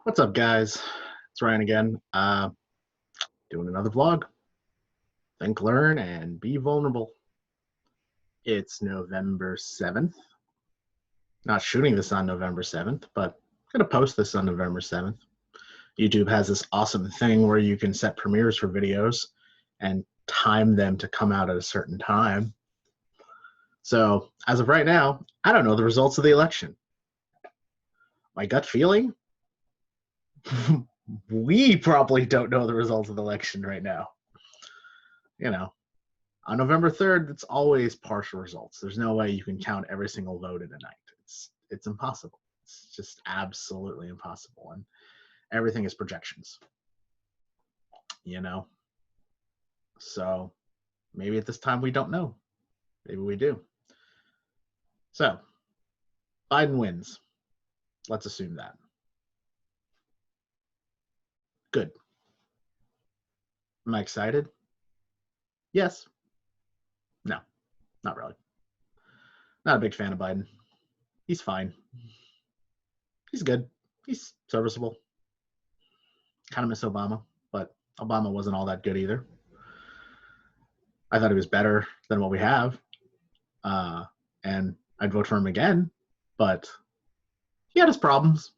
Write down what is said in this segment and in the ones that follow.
What's up, guys? It's Ryan again. Doing another vlog. Think, learn, and be vulnerable. It's November 7th. Not shooting this on November 7th, but I'm going to post this on November 7th. YouTube has this awesome thing where you can set premieres for videos and time them to come out at a certain time. So, as of right now, I don't know the results of the election. My gut feeling? We probably don't know the results of the election right now. You know, on November 3rd, it's always partial results. There's no way you can count every single vote in a night. It's impossible. It's just absolutely impossible. And everything is projections. You know? So maybe at this time we don't know. Maybe we do. So Biden wins. Let's assume that. Good. Am I excited? Yes. No, not really. Not a big fan of Biden. He's fine. He's good. He's serviceable. Kind of miss Obama, but Obama wasn't all that good either. I thought he was better than what we have. And I'd vote for him again, but he had his problems.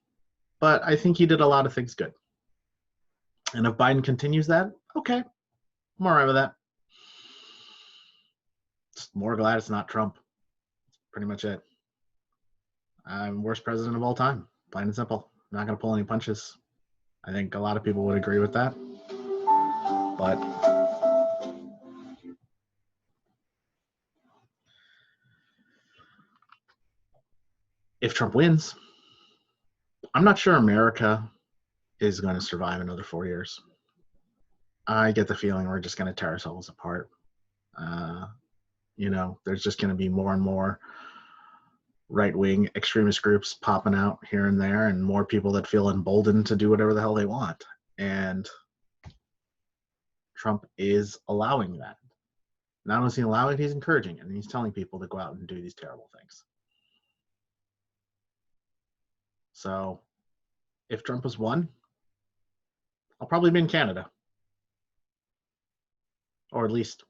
But I think he did a lot of things good. And if Biden continues that, okay, I'm all right with that. Just more glad it's not Trump. Pretty much it. I'm worst president of all time, plain and simple. I'm not going to pull any punches. I think a lot of people would agree with that. But if Trump wins, I'm not sure America is going to survive another 4 years. I get the feeling we're just going to tear ourselves apart. There's just going to be more and more right-wing extremist groups popping out here and there, and more people that feel emboldened to do whatever the hell they want. And Trump is allowing that. Not only is he allowing it, he's encouraging it, and he's telling people to go out and do these terrible things. So if Trump has won, I'll probably be in Canada. Or at least,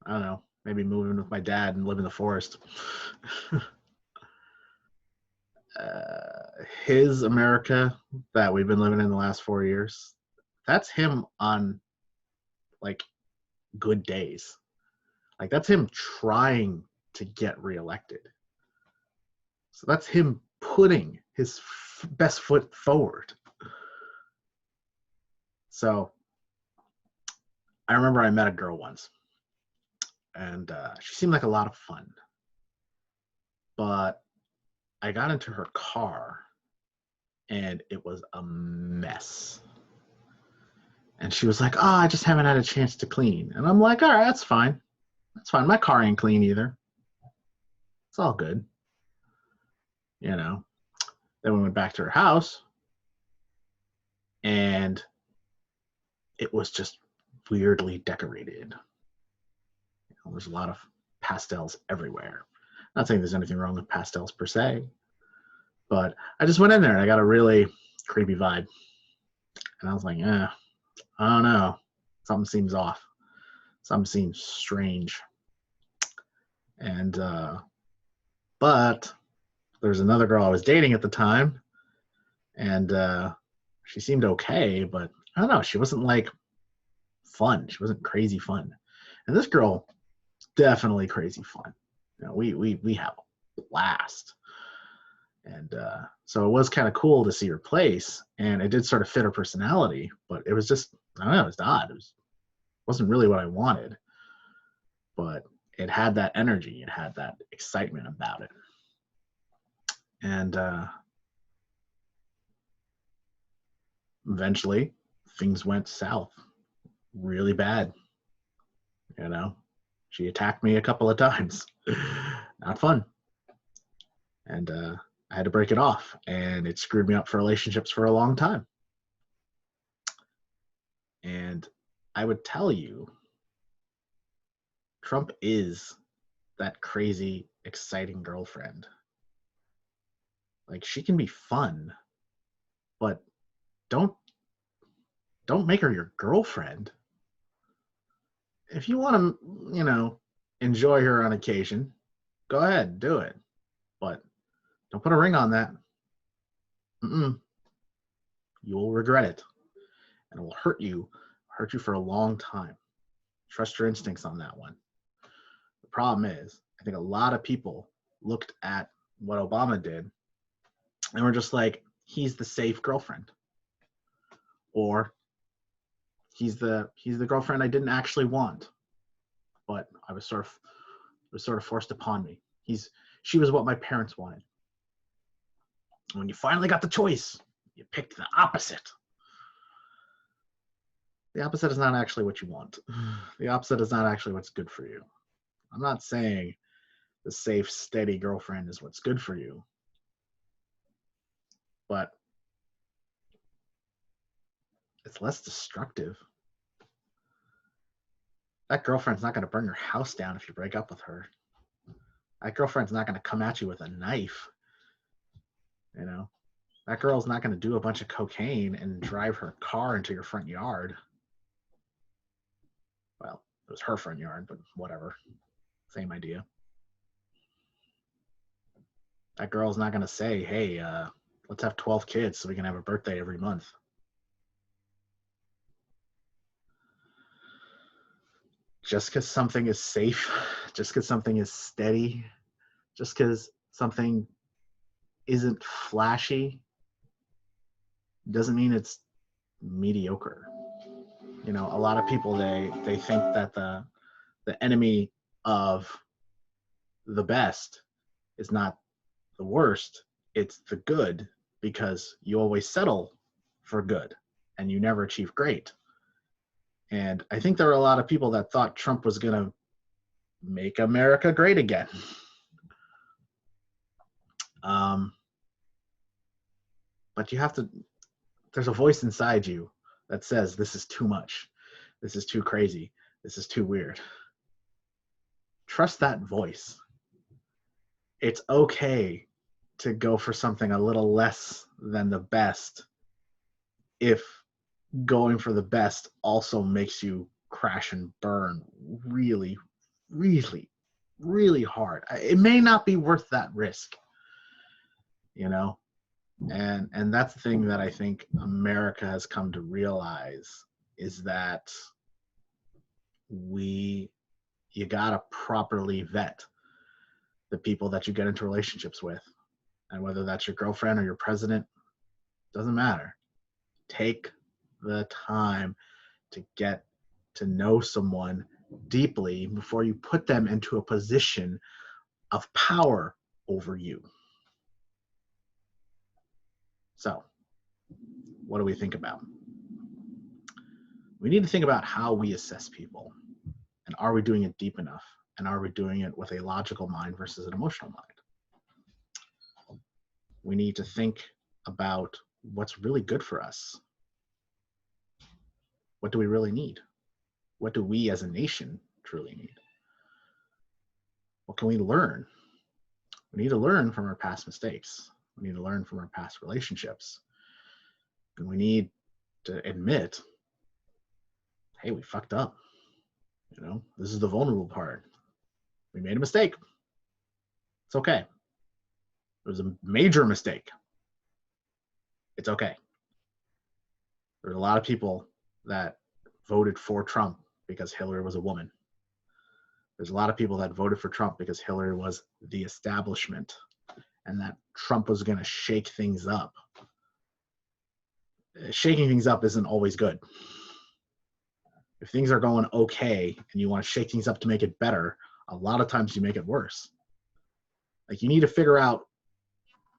I don't know, maybe moving with my dad and live in the forest. His America that we've been living in the last 4 years, that's him on like good days. Like that's him trying to get reelected. So that's him putting his best foot forward. So I remember I met a girl once, and she seemed like a lot of fun. But I got into her car, and it was a mess. And she was like, "Oh, I just haven't had a chance to clean." And I'm like, "All right, that's fine. That's fine. My car ain't clean either. It's all good." You know. Then we went back to her house, and it was just weirdly decorated. There's a lot of pastels everywhere. Not saying there's anything wrong with pastels per se, but I just went in there and I got a really creepy vibe. And I was like, I don't know. Something seems off. Something seems strange. And, but there's another girl I was dating at the time, and she seemed okay, but I don't know. She wasn't like fun. She wasn't crazy fun. And this girl, definitely crazy fun. We have a blast. And so it was kind of cool to see her place, and it did sort of fit her personality, but it was just, I don't know, it was odd. Wasn't really what I wanted, but it had that energy, it had that excitement about it. And eventually things went south really bad. She attacked me a couple of times. Not fun. And I had to break it off, and it screwed me up for relationships for a long time. And I would tell you, Trump is that crazy, exciting girlfriend. Like, she can be fun, but don't make her your girlfriend. If you want to, enjoy her on occasion, go ahead, do it. But don't put a ring on that. Mm-mm. You will regret it, and it will hurt you for a long time. Trust your instincts on that one. The problem is, I think a lot of people looked at what Obama did and were just like, he's the safe girlfriend, or he's the girlfriend I didn't actually want, but I was sort of forced upon me. She was what my parents wanted. When you finally got the choice, you picked the opposite. The opposite is not actually what you want. The opposite is not actually what's good for you. I'm not saying the safe, steady girlfriend is what's good for you, but it's less destructive. That girlfriend's not going to burn your house down if you break up with her. That girlfriend's not going to come at you with a knife. That girl's not going to do a bunch of cocaine and drive her car into your front yard. Well, it was her front yard, but whatever. Same idea. That girl's not going to say, hey, let's have 12 kids so we can have a birthday every month. Just because something is safe, just because something is steady, just because something isn't flashy, doesn't mean it's mediocre. A lot of people, they think that the enemy of the best is not the worst, it's the good, because you always settle for good and you never achieve great. And I think there were a lot of people that thought Trump was going to make America great again. But there's a voice inside you that says, this is too much. This is too crazy. This is too weird. Trust that voice. It's okay to go for something a little less than the best if going for the best also makes you crash and burn really, really, really hard. It may not be worth that risk, and that's the thing that I think America has come to realize, is that you gotta properly vet the people that you get into relationships with, and whether that's your girlfriend or your president, doesn't matter. Take the time to get to know someone deeply before you put them into a position of power over you. So, what do we think about? We need to think about how we assess people, and are we doing it deep enough, and are we doing it with a logical mind versus an emotional mind? We need to think about what's really good for us. What do we really need? What do we as a nation truly need? What can we learn? We need to learn from our past mistakes. We need to learn from our past relationships. And we need to admit, hey, we fucked up. This is the vulnerable part. We made a mistake. It's okay. It was a major mistake. It's okay. There's a lot of people that voted for Trump because Hillary was a woman. There's a lot of people that voted for Trump because Hillary was the establishment and that Trump was going to shake things up. Shaking things up isn't always good. If things are going okay and you want to shake things up to make it better, a lot of times you make it worse. Like, you need to figure out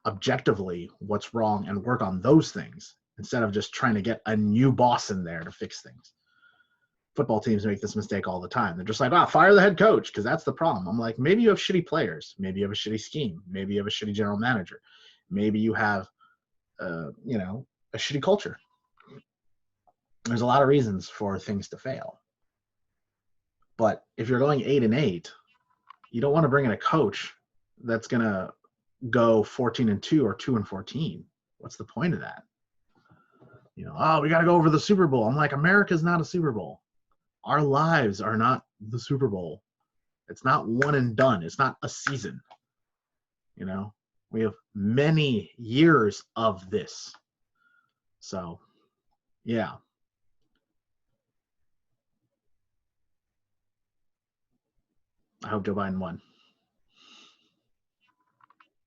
objectively what's wrong and work on those things instead of just trying to get a new boss in there to fix things. Football teams make this mistake all the time. They're just like, fire the head coach, because that's the problem. I'm like, maybe you have shitty players. Maybe you have a shitty scheme. Maybe you have a shitty general manager. Maybe you have, a shitty culture. There's a lot of reasons for things to fail. But if you're going 8-8, you don't want to bring in a coach that's going to go 14-2 or 2-14. What's the point of that? Oh, we got to go over the Super Bowl. I'm like, America's not a Super Bowl. Our lives are not the Super Bowl. It's not one and done. It's not a season. We have many years of this. So, yeah. I hope Joe Biden won.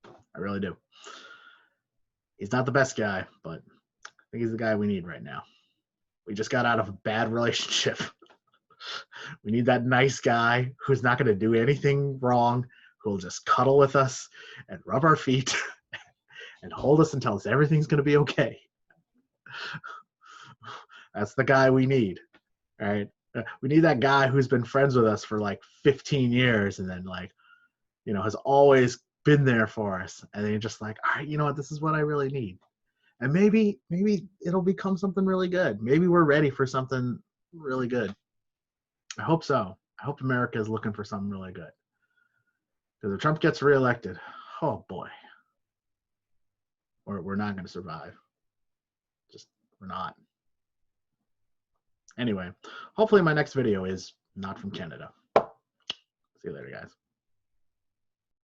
I really do. He's not the best guy, but I think he's the guy we need right now. We just got out of a bad relationship. We need that nice guy who's not going to do anything wrong, who will just cuddle with us and rub our feet and hold us and tell us everything's going to be okay. That's the guy we need, right? We need that guy who's been friends with us for like 15 years and then has always been there for us. And then you're just like, all right, you know what? This is what I really need. And maybe it'll become something really good. Maybe we're ready for something really good. I hope so. I hope America is looking for something really good. Because if Trump gets reelected, oh boy, we're not going to survive. Just, we're not. Anyway, hopefully my next video is not from Canada. See you later, guys.